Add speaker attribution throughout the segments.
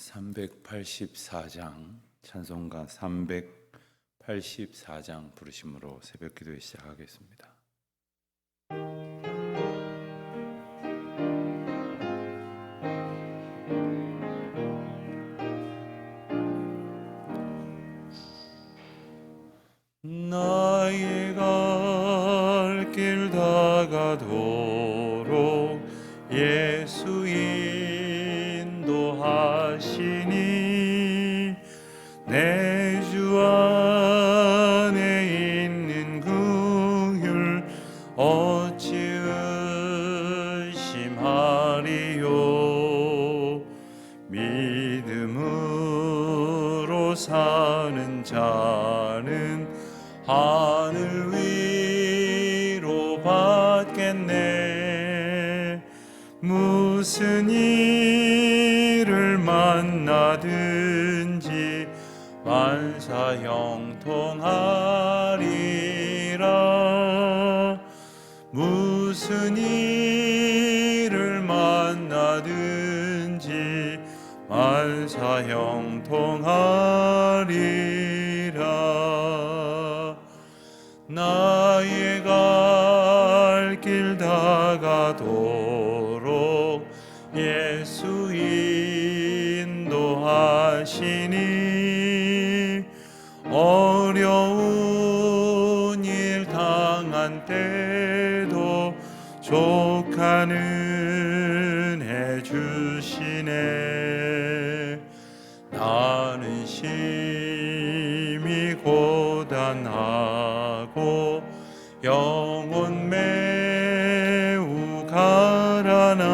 Speaker 1: 384장 찬송가 384장 부르심으로 새벽기도에 시작하겠습니다. 나의 갈 길 다가도록 예수 인도하시니 내 주 안에 있는 그 길 어찌 의심하리요. 믿음으로 사는 자는 하늘 위로 받겠네. 무슨 일을 만나든지 만사 형통하리라. 무슨 일을 만나든지 만사 형통하리라. 나의 갈 길 다가도록 예수 인도하시니 어려운 일 당한 때도 족하는 해 주시네. 나는 심히 고단하고 영혼 매우 가라나.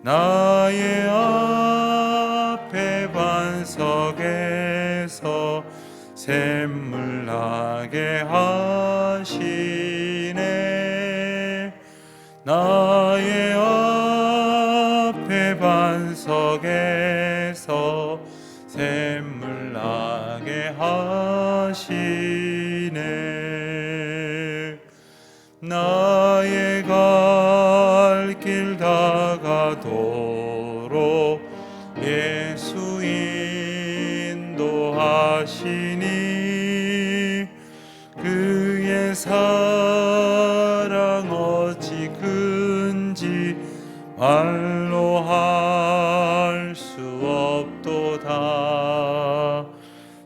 Speaker 1: 나의 앞에 반석에서 샘물 나게 하시네. 나의 앞에 반석에서 샘물 나게 하시네. 나의 갈 길 다가도록 예수 인도하시니 그의 사랑 어찌 큰지 말로 할 수 없도다.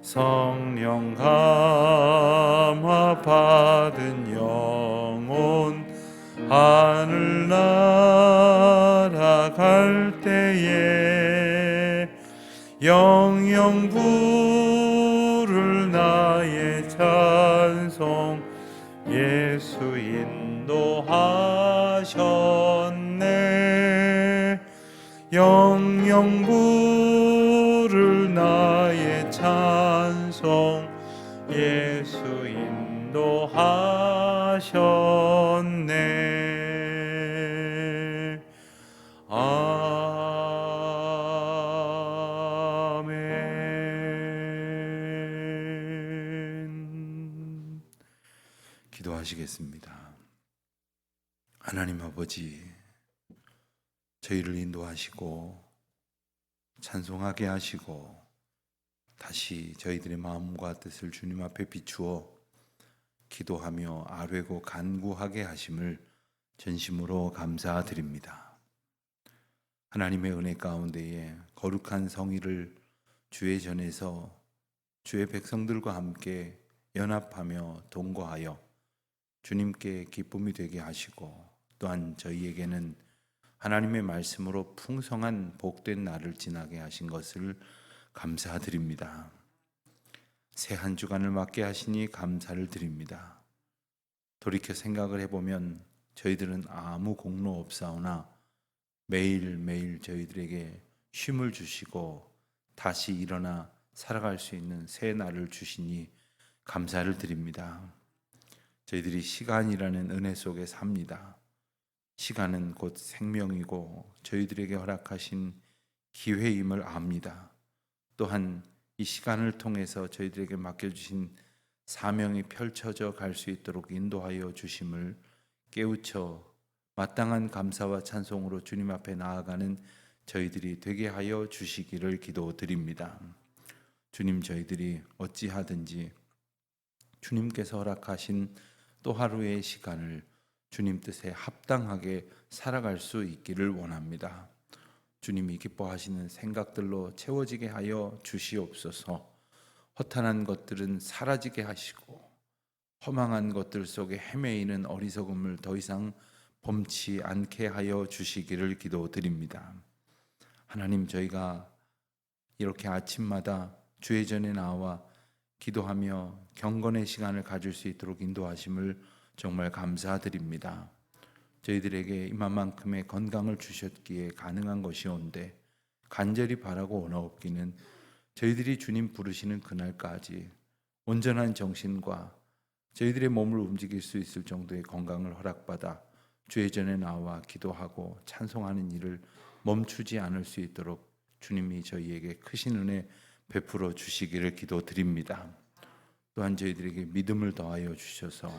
Speaker 1: 성령 감화 받은 영혼 하늘 날아갈 때에 영영 부를 나의 찬송 예수 인도하셨네. 영영 부를 나의 찬송 예수 인도하셨네. 아멘. 기도하시겠습니다. 하나님 아버지, 저희를 인도하시고 찬송하게 하시고 다시 저희들의 마음과 뜻을 주님 앞에 비추어 기도하며 아뢰고 간구하게 하심을 전심으로 감사드립니다. 하나님의 은혜 가운데에 거룩한 성의를 주의 전에서 주의 백성들과 함께 연합하며 동거하여 주님께 기쁨이 되게 하시고 또한 저희에게는 하나님의 말씀으로 풍성한 복된 날을 지나게 하신 것을 감사드립니다. 새 한 주간을 맞게 하시니 감사를 드립니다. 돌이켜 생각을 해보면 저희들은 아무 공로 없사오나 매일매일 저희들에게 쉼을 주시고 다시 일어나 살아갈 수 있는 새 날을 주시니 감사를 드립니다. 저희들이 시간이라는 은혜 속에 삽니다. 시간은 곧 생명이고 저희들에게 허락하신 기회임을 압니다. 또한 이 시간을 통해서 저희들에게 맡겨주신 사명이 펼쳐져 갈 수 있도록 인도하여 주심을 깨우쳐 마땅한 감사와 찬송으로 주님 앞에 나아가는 저희들이 되게 하여 주시기를 기도드립니다. 주님, 저희들이 어찌하든지 주님께서 허락하신 또 하루의 시간을 주님 뜻에 합당하게 살아갈 수 있기를 원합니다. 주님이 기뻐하시는 생각들로 채워지게 하여 주시옵소서. 허탄한 것들은 사라지게 하시고 허망한 것들 속에 헤매이는 어리석음을 더 이상 범치 않게 하여 주시기를 기도드립니다. 하나님, 저희가 이렇게 아침마다 주의 전에 나와 기도하며 경건의 시간을 가질 수 있도록 인도하심을 정말 감사드립니다. 저희들에게 이만큼의 건강을 주셨기에 가능한 것이온데 간절히 바라고 원하옵기는 저희들이 주님 부르시는 그날까지 온전한 정신과 저희들의 몸을 움직일 수 있을 정도의 건강을 허락받아 주의 전에 나와 기도하고 찬송하는 일을 멈추지 않을 수 있도록 주님이 저희에게 크신 은혜 베풀어 주시기를 기도드립니다. 또한 저희들에게 믿음을 더하여 주셔서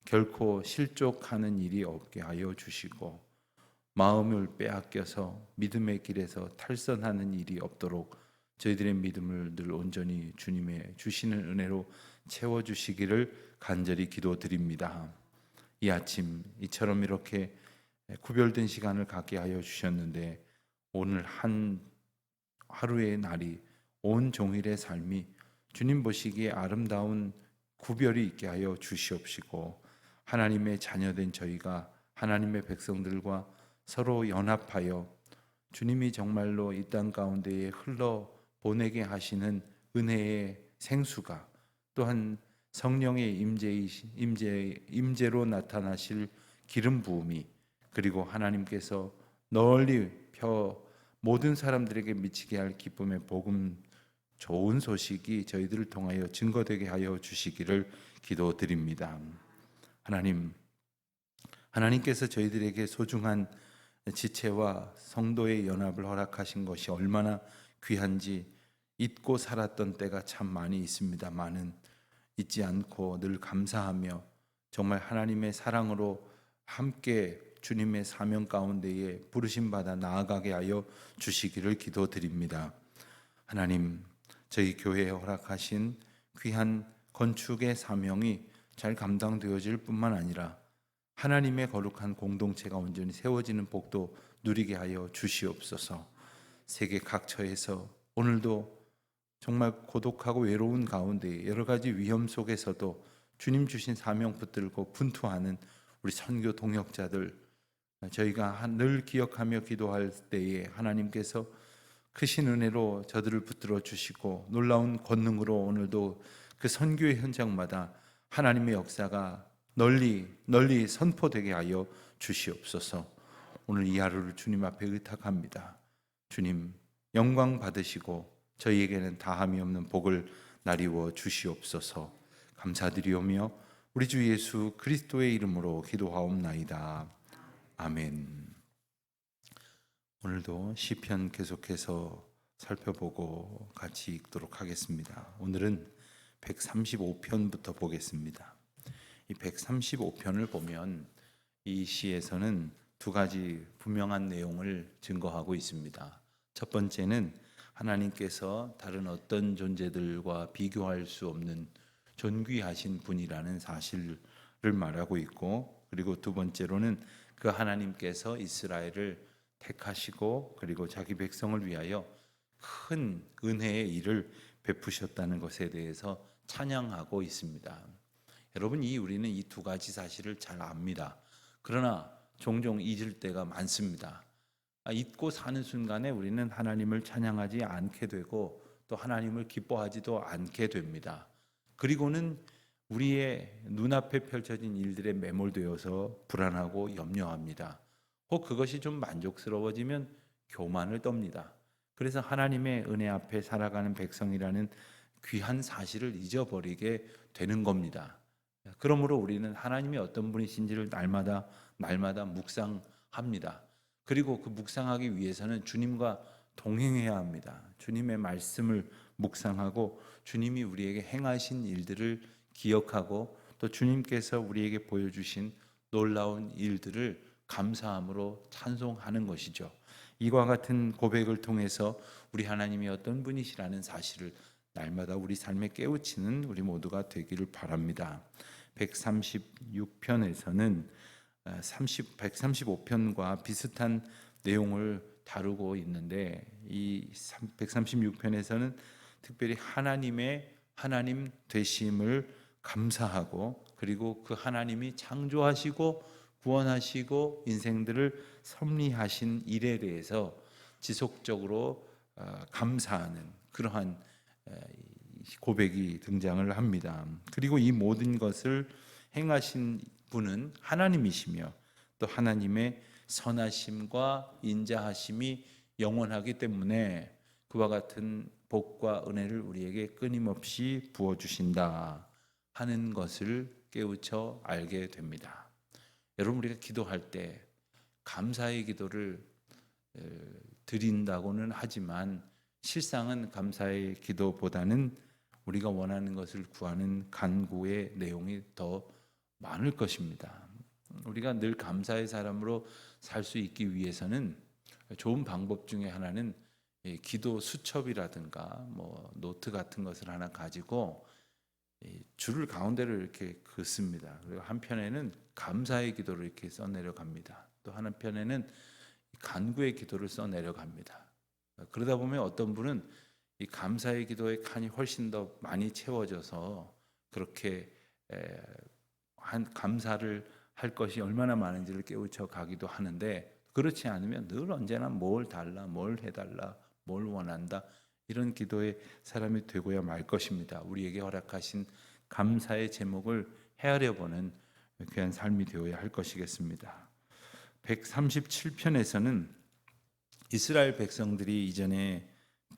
Speaker 1: 결코 실족하는 일이 없게 하여 주시고 마음을 빼앗겨서 믿음의 길에서 탈선하는 일이 없도록 저희들의 믿음을 늘 온전히 주님의 주시는 은혜로 채워주시기를 간절히 기도드립니다. 이 아침 이처럼 이렇게 구별된 시간을 갖게 하여 주셨는데 오늘 한 하루의 날이 온 종일의 삶이 주님 보시기에 아름다운 구별이 있게 하여 주시옵시고 하나님의 자녀된 저희가 하나님의 백성들과 서로 연합하여 주님이 정말로 이 땅 가운데에 흘러 보내게 하시는 은혜의 생수가 또한 성령의 임재로 나타나실 기름 부음이 그리고 하나님께서 널리 펴 모든 사람들에게 미치게 할 기쁨의 복음 좋은 소식이 저희들을 통하여 증거되게 하여 주시기를 기도드립니다. 하나님께서 저희들에게 소중한 지체와 성도의 연합을 허락하신 것이 얼마나 귀한지 잊고 살았던 때가 참 많이 있습니다만은 잊지 않고 늘 감사하며 정말 하나님의 사랑으로 함께 주님의 사명 가운데에 부르심 받아 나아가게 하여 주시기를 기도드립니다. 하나님, 저희 교회에 허락하신 귀한 건축의 사명이 잘 감당되어질 뿐만 아니라 하나님의 거룩한 공동체가 온전히 세워지는 복도 누리게 하여 주시옵소서. 세계 각처에서 오늘도 정말 고독하고 외로운 가운데 여러 가지 위험 속에서도 주님 주신 사명 붙들고 분투하는 우리 선교 동역자들, 저희가 늘 기억하며 기도할 때에 하나님께서 크신 은혜로 저들을 붙들어 주시고 놀라운 권능으로 오늘도 그 선교의 현장마다 하나님의 역사가 널리 선포되게 하여 주시옵소서. 오늘 이 하루를 주님 앞에 의탁합니다. 주님 영광 받으시고 저희에게는 다함이 없는 복을 나리워 주시옵소서. 감사드리오며 우리 주 예수 그리스도의 이름으로 기도하옵나이다. 아멘. 오늘도 시편 계속해서 살펴보고 같이 읽도록 하겠습니다. 오늘은 135편부터 보겠습니다. 이 135편을 보면 이 시에서는 두 가지 분명한 내용을 증거하고 있습니다. 첫 번째는 하나님께서 다른 어떤 존재들과 비교할 수 없는 존귀하신 분이라는 사실을 말하고 있고, 그리고 두 번째로는 그 하나님께서 이스라엘을 택하시고 그리고 자기 백성을 위하여 큰 은혜의 일을 베푸셨다는 것에 대해서 찬양하고 있습니다. 여러분, 우리는 이 두 가지 사실을 잘 압니다. 그러나 종종 잊을 때가 많습니다. 잊고 사는 순간에 우리는 하나님을 찬양하지 않게 되고 또 하나님을 기뻐하지도 않게 됩니다. 그리고는 우리의 눈앞에 펼쳐진 일들에 매몰되어서 불안하고 염려합니다. 혹 그것이 좀 만족스러워지면 교만을 떱니다. 그래서 하나님의 은혜 앞에 살아가는 백성이라는 귀한 사실을 잊어버리게 되는 겁니다. 그러므로 우리는 하나님이 어떤 분이신지를 날마다 묵상합니다. 그리고 그 묵상하기 위해서는 주님과 동행해야 합니다. 주님의 말씀을 묵상하고 주님이 우리에게 행하신 일들을 기억하고 또 주님께서 우리에게 보여주신 놀라운 일들을 감사함으로 찬송하는 것이죠. 이와 같은 고백을 통해서 우리 하나님이 어떤 분이시라는 사실을 날마다 우리 삶에 깨우치는 우리 모두가 되기를 바랍니다. 136편에서는 135편과 비슷한 내용을 다루고 있는데 이 136편에서는 특별히 하나님의 하나님 되심을 감사하고 그리고 그 하나님이 창조하시고 구원하시고 인생들을 섭리하신 일에 대해서 지속적으로 감사하는 그러한 고백이 등장을 합니다. 그리고 이 모든 것을 행하신 분은 하나님이시며 또 하나님의 선하심과 인자하심이 영원하기 때문에 그와 같은 복과 은혜를 우리에게 끊임없이 부어주신다 하는 것을 깨우쳐 알게 됩니다. 여러분, 우리가 기도할 때 감사의 기도를 드린다고는 하지만 실상은 감사의 기도보다는 우리가 원하는 것을 구하는 간구의 내용이 더 많을 것입니다. 우리가 늘 감사의 사람으로 살 수 있기 위해서는 좋은 방법 중에 하나는 기도 수첩이라든가 노트 같은 것을 하나 가지고 줄을 가운데로 이렇게 긋습니다. 그리고 한편에는 감사의 기도를 이렇게 써내려갑니다. 또 한편에는 간구의 기도를 써내려갑니다. 그러다 보면 어떤 분은 이 감사의 기도의 칸이 훨씬 더 많이 채워져서 그렇게 감사를 할 것이 얼마나 많은지를 깨우쳐 가기도 하는데, 그렇지 않으면 늘 언제나 뭘 달라, 뭘 해달라, 뭘 원한다, 이런 기도의 사람이 되고야 말 것입니다. 우리에게 허락하신 감사의 제목을 헤아려 보는 귀한 삶이 되어야 할 것이겠습니다. 137편에서는 이스라엘 백성들이 이전에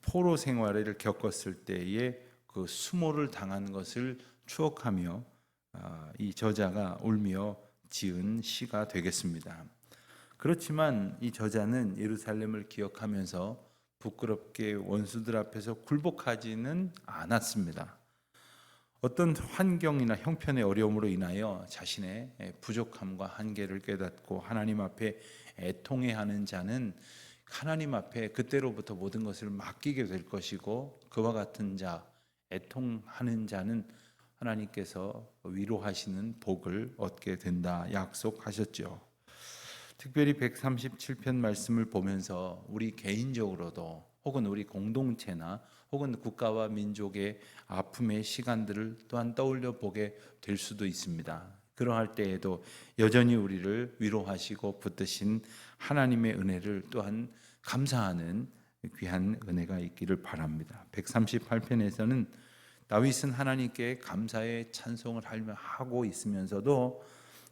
Speaker 1: 포로 생활을 겪었을 때에 그 수모를 당한 것을 추억하며 이 저자가 울며 지은 시가 되겠습니다. 그렇지만 이 저자는 예루살렘을 기억하면서 부끄럽게 원수들 앞에서 굴복하지는 않았습니다. 어떤 환경이나 형편의 어려움으로 인하여 자신의 부족함과 한계를 깨닫고 하나님 앞에 애통해하는 자는 하나님 앞에 그때로부터 모든 것을 맡기게 될 것이고, 그와 같은 자, 애통하는 자는 하나님께서 위로하시는 복을 얻게 된다 약속하셨죠. 특별히 137편 말씀을 보면서 우리 개인적으로도 혹은 우리 공동체나 혹은 국가와 민족의 아픔의 시간들을 또한 떠올려 보게 될 수도 있습니다. 그러할 때에도 여전히 우리를 위로하시고 붙드신 하나님의 은혜를 또한 감사하는 귀한 은혜가 있기를 바랍니다. 138편에서는 다윗은 하나님께 감사의 찬송을 하고 있으면서도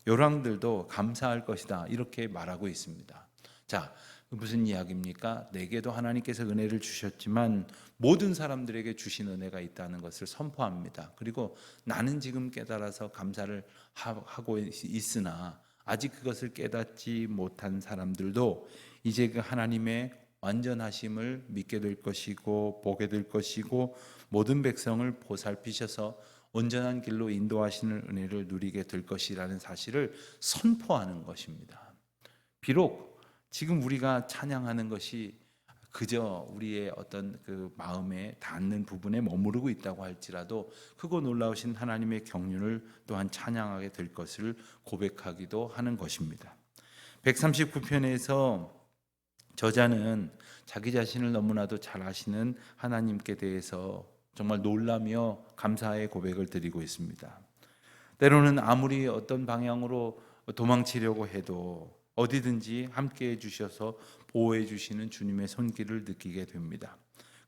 Speaker 1: 열왕들도 감사할 것이다 이렇게 말하고 있습니다. 자, 무슨 이야기입니까? 내게도 하나님께서 은혜를 주셨지만 모든 사람들에게 주신 은혜가 있다는 것을 선포합니다. 그리고 나는 지금 깨달아서 감사를 하고 있으나 아직 그것을 깨닫지 못한 사람들도 이제 그 하나님의 완전하심을 믿게 될 것이고 보게 될 것이고 모든 백성을 보살피셔서 온전한 길로 인도하시는 은혜를 누리게 될 것이라는 사실을 선포하는 것입니다. 비록 지금 우리가 찬양하는 것이 그저 우리의 어떤 그 마음에 닿는 부분에 머무르고 있다고 할지라도 크고 놀라우신 하나님의 경륜을 또한 찬양하게 될 것을 고백하기도 하는 것입니다. 139편에서 저자는 자기 자신을 너무나도 잘 아시는 하나님께 대해서 정말 놀라며 감사의 고백을 드리고 있습니다. 때로는 아무리 어떤 방향으로 도망치려고 해도 어디든지 함께해 주셔서 보호해 주시는 주님의 손길을 느끼게 됩니다.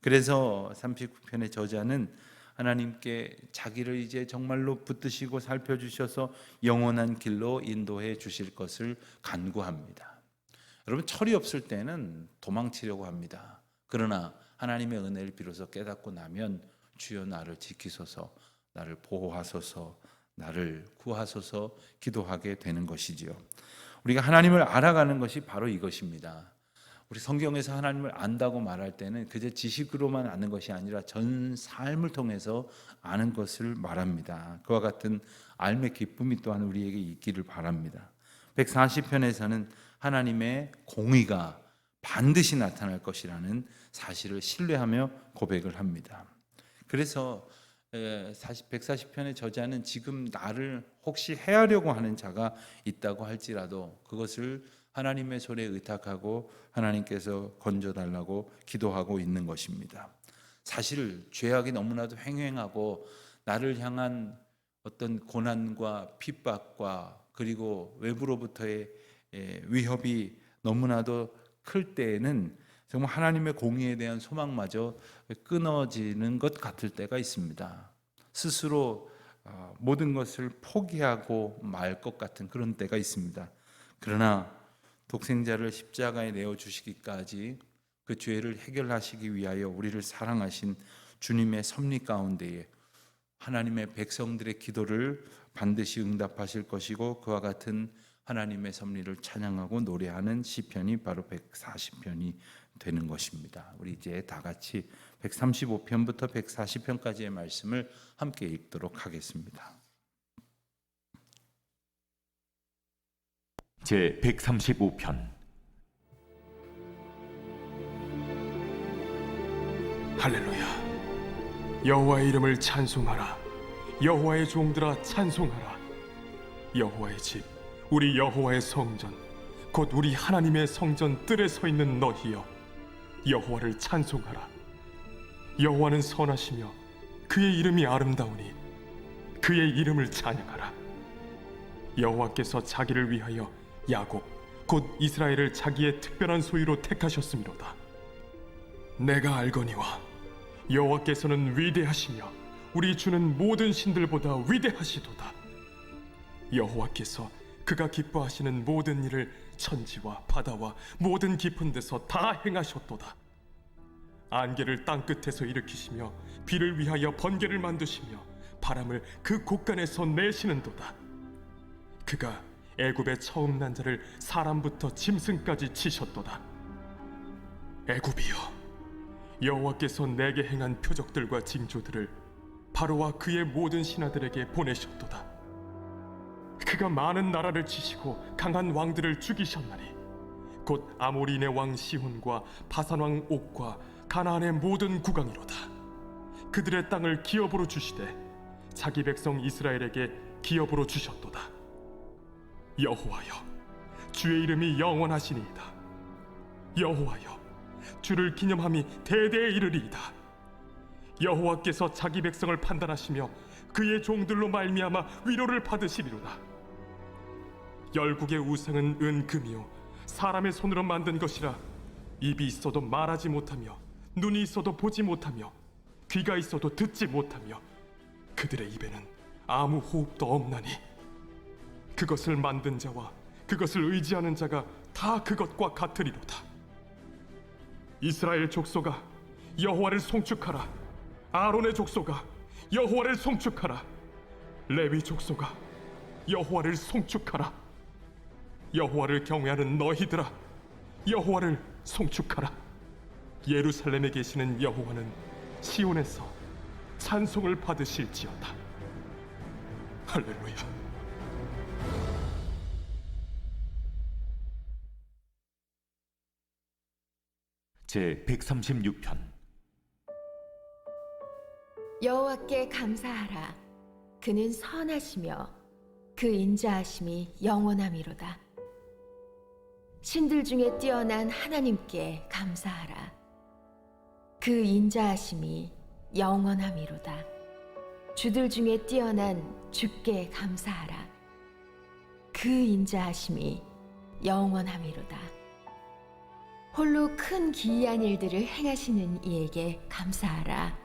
Speaker 1: 그래서 39편의 저자는 하나님께 자기를 이제 정말로 붙드시고 살펴주셔서 영원한 길로 인도해 주실 것을 간구합니다. 여러분, 철이 없을 때는 도망치려고 합니다. 그러나 하나님의 은혜를 비로소 깨닫고 나면 주여 나를 지키소서, 나를 보호하소서, 나를 구하소서 기도하게 되는 것이지요. 우리가 하나님을 알아가는 것이 바로 이것입니다. 우리 성경에서 하나님을 안다고 말할 때는 그저 지식으로만 아는 것이 아니라 전 삶을 통해서 아는 것을 말합니다. 그와 같은 삶의 기쁨이 또한 우리에게 있기를 바랍니다. 140편에서는 하나님의 공의가 반드시 나타날 것이라는 사실을 신뢰하며 고백을 합니다. 그래서 140편의 저자는 지금 나를 혹시 해하려고 하는 자가 있다고 할지라도 그것을 하나님의 손에 의탁하고 하나님께서 건져달라고 기도하고 있는 것입니다. 사실 죄악이 너무나도 횡행하고 나를 향한 어떤 고난과 핍박과 그리고 외부로부터의 위협이 너무나도 클 때에는 정말 하나님의 공의에 대한 소망마저 끊어지는 것 같을 때가 있습니다. 스스로 모든 것을 포기하고 말 것 같은 그런 때가 있습니다. 그러나 독생자를 십자가에 내어주시기까지 그 죄를 해결하시기 위하여 우리를 사랑하신 주님의 섭리 가운데에 하나님의 백성들의 기도를 반드시 응답하실 것이고 그와 같은 하나님의 섭리를 찬양하고 노래하는 시편이 바로 140편이 되는 것입니다. 우리 이제 다 같이 135편부터 140편까지의 말씀을 함께 읽도록 하겠습니다.
Speaker 2: 제 135편.
Speaker 3: 할렐루야. 여호와의 이름을 찬송하라. 여호와의 종들아 찬송하라. 여호와의 집, 우리 여호와의 성전, 곧 우리 하나님의 성전 뜰에 서 있는 너희여, 여호와를 찬송하라. 여호와는 선하시며 그의 이름이 아름다우니 그의 이름을 찬양하라. 여호와께서 자기를 위하여 야곱 곧 이스라엘을 자기의 특별한 소유로 택하셨음이로다. 내가 알거니와 여호와께서는 위대하시며 우리 주는 모든 신들보다 위대하시도다. 여호와께서 그가 기뻐하시는 모든 일을 천지와 바다와 모든 깊은 데서 다 행하셨도다. 안개를 땅 끝에서 일으키시며 비를 위하여 번개를 만드시며 바람을 그 곳간에서 내시는도다. 그가 애굽의 처음 난 자를 사람부터 짐승까지 치셨도다. 애굽이여, 여호와께서 내게 행한 표적들과 징조들을 바로와 그의 모든 신하들에게 보내셨도다. 그가 많은 나라를 치시고 강한 왕들을 죽이셨나니 곧 아모리인의 왕 시혼과 바산 왕 옥과 가나안의 모든 국왕이로다. 그들의 땅을 기업으로 주시되 자기 백성 이스라엘에게 기업으로 주셨도다. 여호와여, 주의 이름이 영원하시니이다. 여호와여, 주를 기념함이 대대에 이르리이다. 여호와께서 자기 백성을 판단하시며 그의 종들로 말미암아 위로를 받으시리로다. 열국의 우상은 은금이요 사람의 손으로 만든 것이라 입이 있어도 말하지 못하며 눈이 있어도 보지 못하며 귀가 있어도 듣지 못하며 그들의 입에는 아무 호흡도 없나니 그것을 만든 자와 그것을 의지하는 자가 다 그것과 같으리로다. 이스라엘 족속아, 여호와를 송축하라. 아론의 족속아, 여호와를 송축하라. 레위 족속아, 여호와를 송축하라. 여호와를 경외하는 너희들아, 여호와를 송축하라. 예루살렘에 계시는 여호와는 시온에서 찬송을 받으실지어다. 할렐루야.
Speaker 2: 제 136편.
Speaker 4: 여호와께 감사하라. 그는 선하시며 그 인자하심이 영원함이로다. 신들 중에 뛰어난 하나님께 감사하라. 그 인자하심이 영원함이로다. 주들 중에 뛰어난 주께 감사하라. 그 인자하심이 영원함이로다. 홀로 큰 기이한 일들을 행하시는 이에게 감사하라.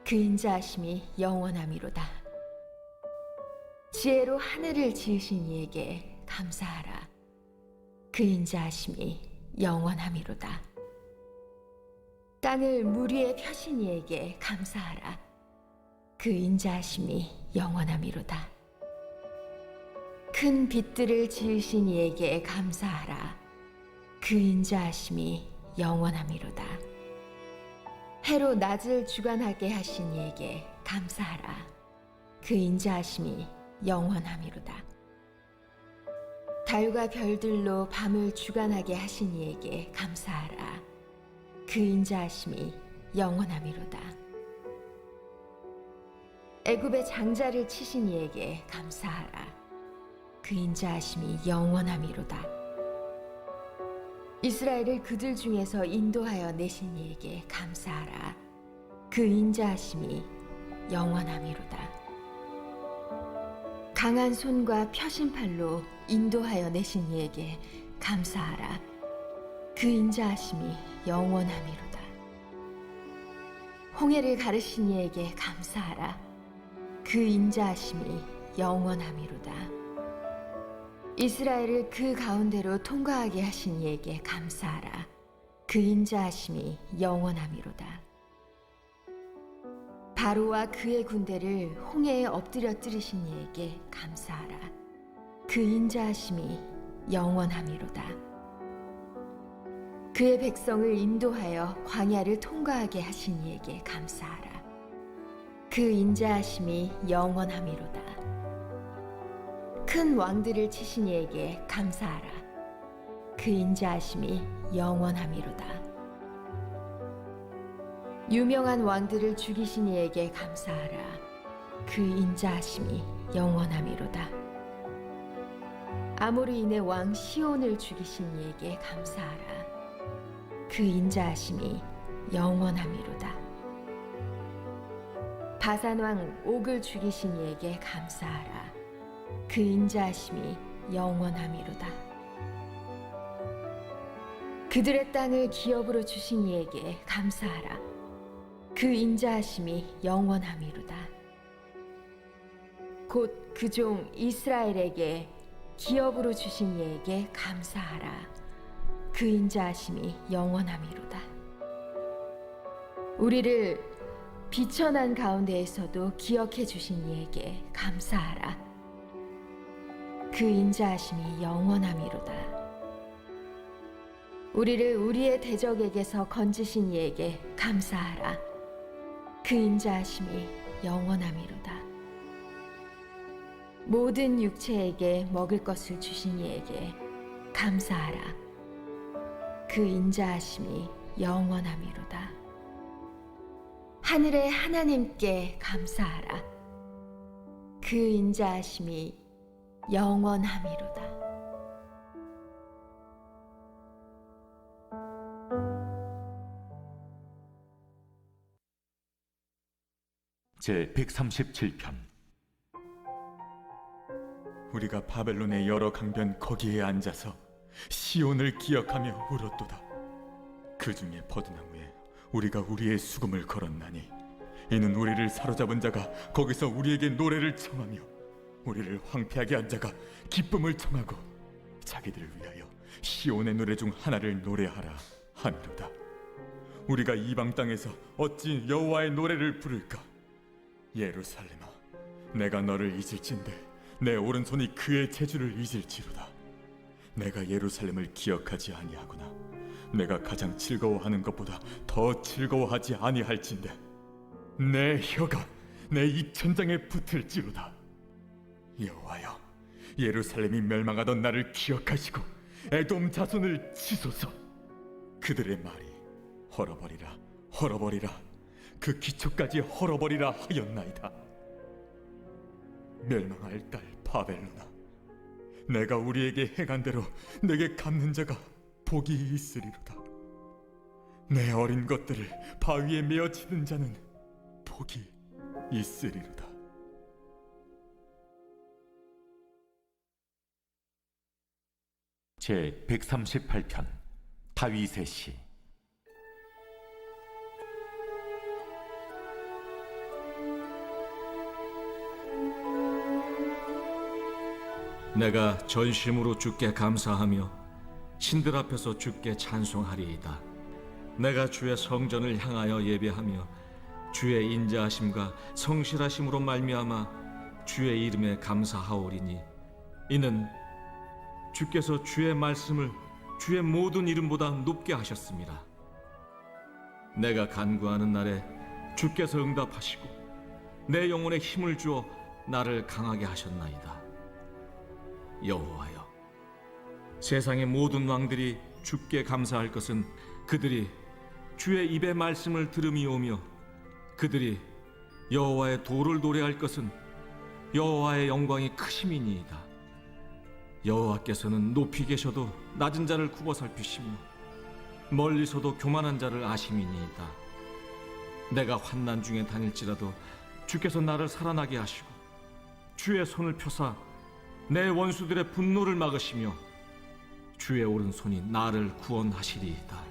Speaker 4: 그 인자하심이 영원함이로다. 지혜로 하늘을 지으신 이에게 감사하라. 그 인자하심이 영원함이로다. 땅을 물 위에 펴신 이에게 감사하라. 그 인자하심이 영원함이로다. 큰 빛들을 지으신 이에게 감사하라. 그 인자하심이 영원함이로다. 해로 낮을 주관하게 하신 이에게 감사하라. 그 인자하심이 영원함이로다. 달과 별들로 밤을 주관하게 하신 이에게 감사하라. 그 인자하심이 영원함이로다. 애굽의 장자를 치신 이에게 감사하라. 그 인자하심이 영원함이로다. 이스라엘을 그들 중에서 인도하여 내신 이에게 감사하라. 그 인자하심이 영원함이로다. 강한 손과 펴신 팔로 인도하여 내신 이에게 감사하라. 그 인자하심이 영원함이로다. 홍해를 가르신 이에게 감사하라. 그 인자하심이 영원함이로다. 이스라엘을 그 가운데로 통과하게 하신 이에게 감사하라. 그 인자하심이 영원함이로다. 바로와 그의 군대를 홍해에 엎드려뜨리신 이에게 감사하라. 그 인자하심이 영원함이로다. 그의 백성을 인도하여 광야를 통과하게 하신 이에게 감사하라. 그 인자하심이 영원함이로다. 큰 왕들을 치신 이에게 감사하라. 그 인자하심이 영원함이로다. 유명한 왕들을 죽이신 이에게 감사하라. 그 인자하심이 영원함이로다. 아모르인의 왕 시온을 죽이신 이에게 감사하라. 그 인자하심이 영원함이로다. 바산 왕 옥을 죽이신 이에게 감사하라. 그 인자하심이 영원함이로다. 그들의 땅을 기업으로 주신 이에게 감사하라. 그 인자하심이 영원함이로다. 곧 그 종 이스라엘에게 기업으로 주신 이에게 감사하라. 그 인자하심이 영원함이로다. 우리를 비천한 가운데에서도 기억해 주신 이에게 감사하라. 그 인자하심이 영원함이로다. 우리를 우리의 대적에게서 건지신 이에게 감사하라. 그 인자하심이 영원함이로다. 모든 육체에게 먹을 것을 주신 이에게 감사하라. 그 인자하심이 영원함이로다. 하늘의 하나님께 감사하라. 그 인자하심이 영원함이로다.
Speaker 2: 제 137편.
Speaker 3: 우리가 바벨론의 여러 강변 거기에 앉아서 시온을 기억하며 울었도다. 그 중에 버드나무에 우리가 우리의 수금을 걸었나니 이는 우리를 사로잡은 자가 거기서 우리에게 노래를 청하며 우리를 황폐하게 한 자가 기쁨을 청하고 자기들을 위하여 시온의 노래 중 하나를 노래하라 하미로다. 우리가 이방 땅에서 어찌 여호와의 노래를 부를까? 예루살렘아, 내가 너를 잊을진대 내 오른손이 그의 재주를 잊을지로다. 내가 예루살렘을 기억하지 아니하구나. 내가 가장 즐거워하는 것보다 더 즐거워하지 아니할진대 내 혀가 내 입천장에 붙을지로다. 여호와여, 예루살렘이 멸망하던 나를 기억하시고 에돔 자손을 치소서. 그들의 말이 헐어버리라 헐어버리라 그 기초까지 헐어버리라 하였나이다. 멸망할 딸 바벨론아, 내가 우리에게 행한 대로 내게 갚는 자가 복이 있으리로다. 내 어린 것들을 바위에 메어 치는 자는 복이 있으리로다.
Speaker 2: 제 138편. 다윗의 시.
Speaker 5: 내가 전심으로 주께 감사하며 신들 앞에서 주께 찬송하리이다. 내가 주의 성전을 향하여 예배하며 주의 인자하심과 성실하심으로 말미암아 주의 이름에 감사하오리니 이는 주께서 주의 말씀을 주의 모든 이름보다 높게 하셨습니다. 내가 간구하는 날에 주께서 응답하시고 내 영혼에 힘을 주어 나를 강하게 하셨나이다. 여호와여, 세상의 모든 왕들이 주께 감사할 것은 그들이 주의 입의 말씀을 들음이오며 그들이 여호와의 도를 노래할 것은 여호와의 영광이 크심이니이다. 여호와께서는 높이 계셔도 낮은 자를 굽어 살피시며 멀리서도 교만한 자를 아심이니이다. 내가 환난 중에 다닐지라도 주께서 나를 살아나게 하시고 주의 손을 펴사 내 원수들의 분노를 막으시며 주의 오른손이 나를 구원하시리이다.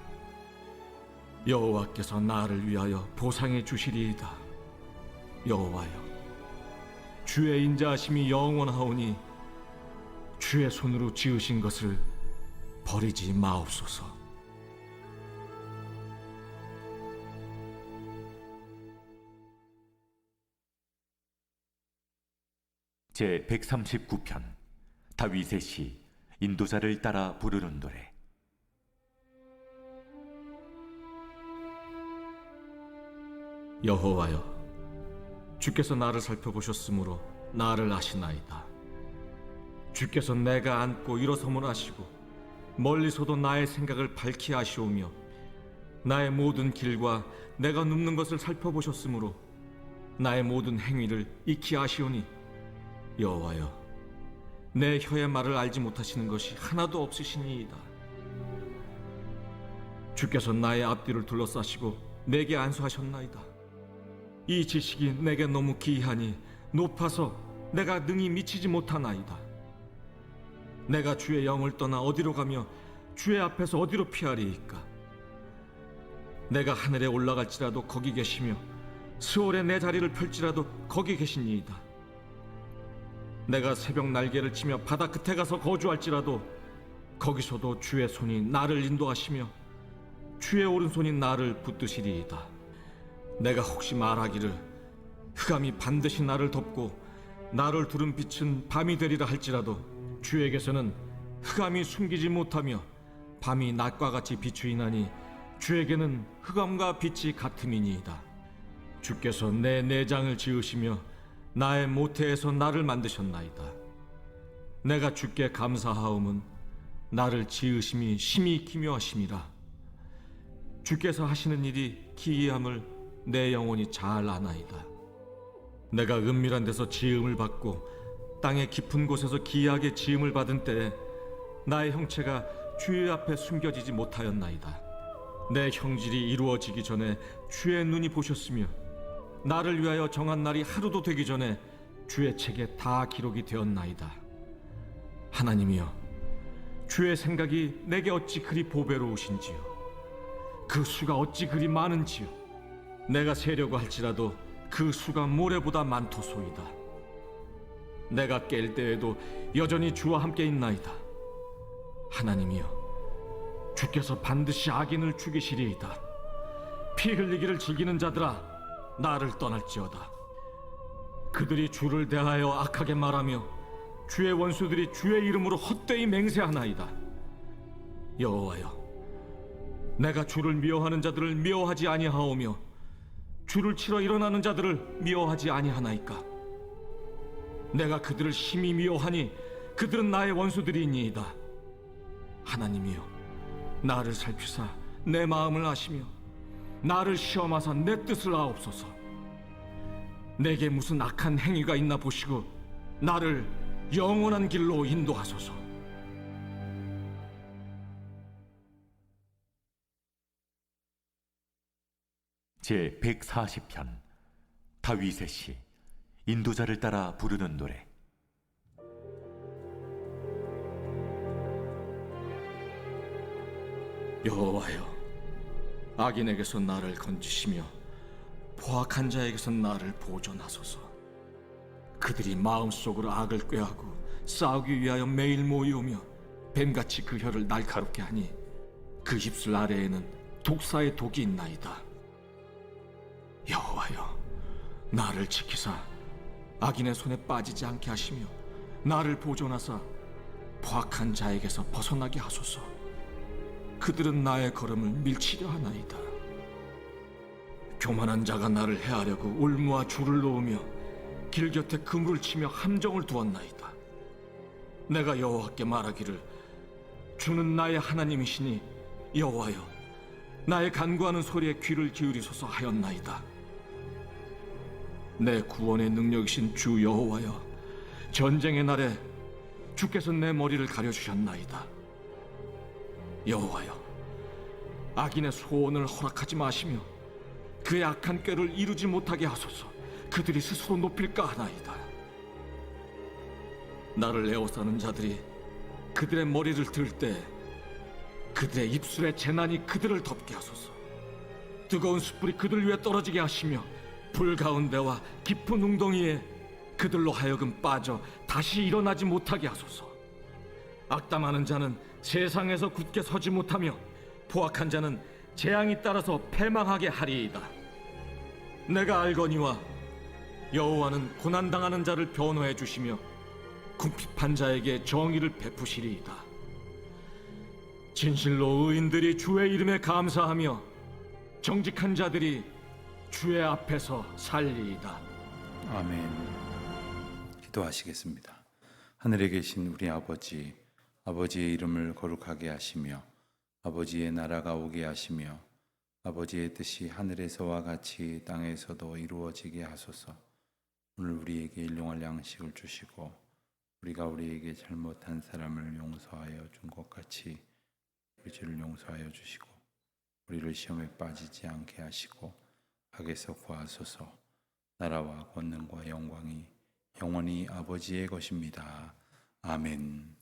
Speaker 5: 여호와께서 나를 위하여 보상해 주시리이다. 여호와여, 주의 인자하심이 영원하오니 주의 손으로 지으신 것을 버리지 마옵소서.
Speaker 2: 제 139편 다윗의 시 인도자를 따라 부르는 노래.
Speaker 5: 여호와여, 주께서 나를 살펴보셨으므로 나를 아시나이다. 주께서 내가 앉고 일어섬을 아시고 멀리서도 나의 생각을 밝히 아시오며 나의 모든 길과 내가 눕는 것을 살펴보셨으므로 나의 모든 행위를 익히 아시오니 여호와여, 내 혀의 말을 알지 못하시는 것이 하나도 없으시니이다. 주께서 나의 앞뒤를 둘러싸시고 내게 안수하셨나이다. 이 지식이 내게 너무 기이하니 높아서 내가 능히 미치지 못하나이다. 내가 주의 영을 떠나 어디로 가며 주의 앞에서 어디로 피하리이까? 내가 하늘에 올라갈지라도 거기 계시며 스올에 내 자리를 펼지라도 거기 계시니이다. 내가 새벽 날개를 치며 바다 끝에 가서 거주할지라도 거기서도 주의 손이 나를 인도하시며 주의 오른손이 나를 붙드시리이다. 내가 혹시 말하기를 흑암이 반드시 나를 덮고 나를 두른 빛은 밤이 되리라 할지라도 주에게서는 흑암이 숨기지 못하며 밤이 낮과 같이 비추이나니 주에게는 흑암과 빛이 같음이니이다. 주께서 내 내장을 지으시며 나의 모태에서 나를 만드셨나이다. 내가 주께 감사하옴은 나를 지으심이 심히 기묘하심이라. 주께서 하시는 일이 기이함을 내 영혼이 잘 아나이다. 내가 은밀한 데서 지음을 받고 땅의 깊은 곳에서 기이하게 지음을 받은 때에 나의 형체가 주의 앞에 숨겨지지 못하였나이다. 내 형질이 이루어지기 전에 주의 눈이 보셨으며 나를 위하여 정한 날이 하루도 되기 전에 주의 책에 다 기록이 되었나이다. 하나님이여, 주의 생각이 내게 어찌 그리 보배로우신지요. 그 수가 어찌 그리 많은지요. 내가 세려고 할지라도 그 수가 모래보다 많도소이다. 내가 깰 때에도 여전히 주와 함께 있나이다. 하나님이여, 주께서 반드시 악인을 죽이시리이다. 피 흘리기를 즐기는 자들아, 나를 떠날지어다. 그들이 주를 대하여 악하게 말하며 주의 원수들이 주의 이름으로 헛되이 맹세하나이다. 여호와여, 내가 주를 미워하는 자들을 미워하지 아니하오며 주를 치러 일어나는 자들을 미워하지 아니하나이까? 내가 그들을 심히 미워하니 그들은 나의 원수들이니이다. 하나님이여, 나를 살피사 내 마음을 아시며 나를 시험하사 내 뜻을 아옵소서. 내게 무슨 악한 행위가 있나 보시고 나를 영원한 길로 인도하소서.
Speaker 2: 제 140편 다윗의 시 인도자를 따라 부르는 노래.
Speaker 5: 여호와여, 악인에게서 나를 건지시며 포악한 자에게서 나를 보존하소서. 그들이 마음속으로 악을 꾀하고 싸우기 위하여 매일 모이오며 뱀같이 그 혀를 날카롭게 하니 그 입술 아래에는 독사의 독이 있나이다. 여호와여, 나를 지키사 악인의 손에 빠지지 않게 하시며 나를 보존하사 포악한 자에게서 벗어나게 하소서. 그들은 나의 걸음을 밀치려 하나이다. 교만한 자가 나를 해하려고 올무와 줄을 놓으며 길 곁에 그물을 치며 함정을 두었나이다. 내가 여호와께 말하기를 주는 나의 하나님이시니 여호와여, 나의 간구하는 소리에 귀를 기울이소서 하였나이다. 내 구원의 능력이신 주 여호와여, 전쟁의 날에 주께서 내 머리를 가려주셨나이다. 여호와여, 악인의 소원을 허락하지 마시며 그의 악한 꾀를 이루지 못하게 하소서. 그들이 스스로 높일까 하나이다. 나를 에워싸는 자들이 그들의 머리를 들 때 그들의 입술에 재난이 그들을 덮게 하소서. 뜨거운 숯불이 그들 위에 떨어지게 하시며 불 가운데와 깊은 웅덩이에 그들로 하여금 빠져 다시 일어나지 못하게 하소서. 악담하는 자는 세상에서 굳게 서지 못하며 포악한 자는 재앙이 따라서 패망하게 하리이다. 내가 알거니와 여호와는 고난당하는 자를 변호해 주시며 궁핍한 자에게 정의를 베푸시리이다. 진실로 의인들이 주의 이름에 감사하며 정직한 자들이 주의 앞에서 살리이다.
Speaker 1: 아멘. 기도하시겠습니다. 하늘에 계신 우리 아버지, 아버지의 이름을 거룩하게 하시며 아버지의 나라가 오게 하시며 아버지의 뜻이 하늘에서와 같이 땅에서도 이루어지게 하소서. 오늘 우리에게 일용할 양식을 주시고 우리가 우리에게 잘못한 사람을 용서하여 준 것 같이 우리 죄를 용서하여 주시고 우리를 시험에 빠지지 않게 하시고 악에서 구하소서. 나라와 권능과 영광이 영원히 아버지의 것입니다. 아멘.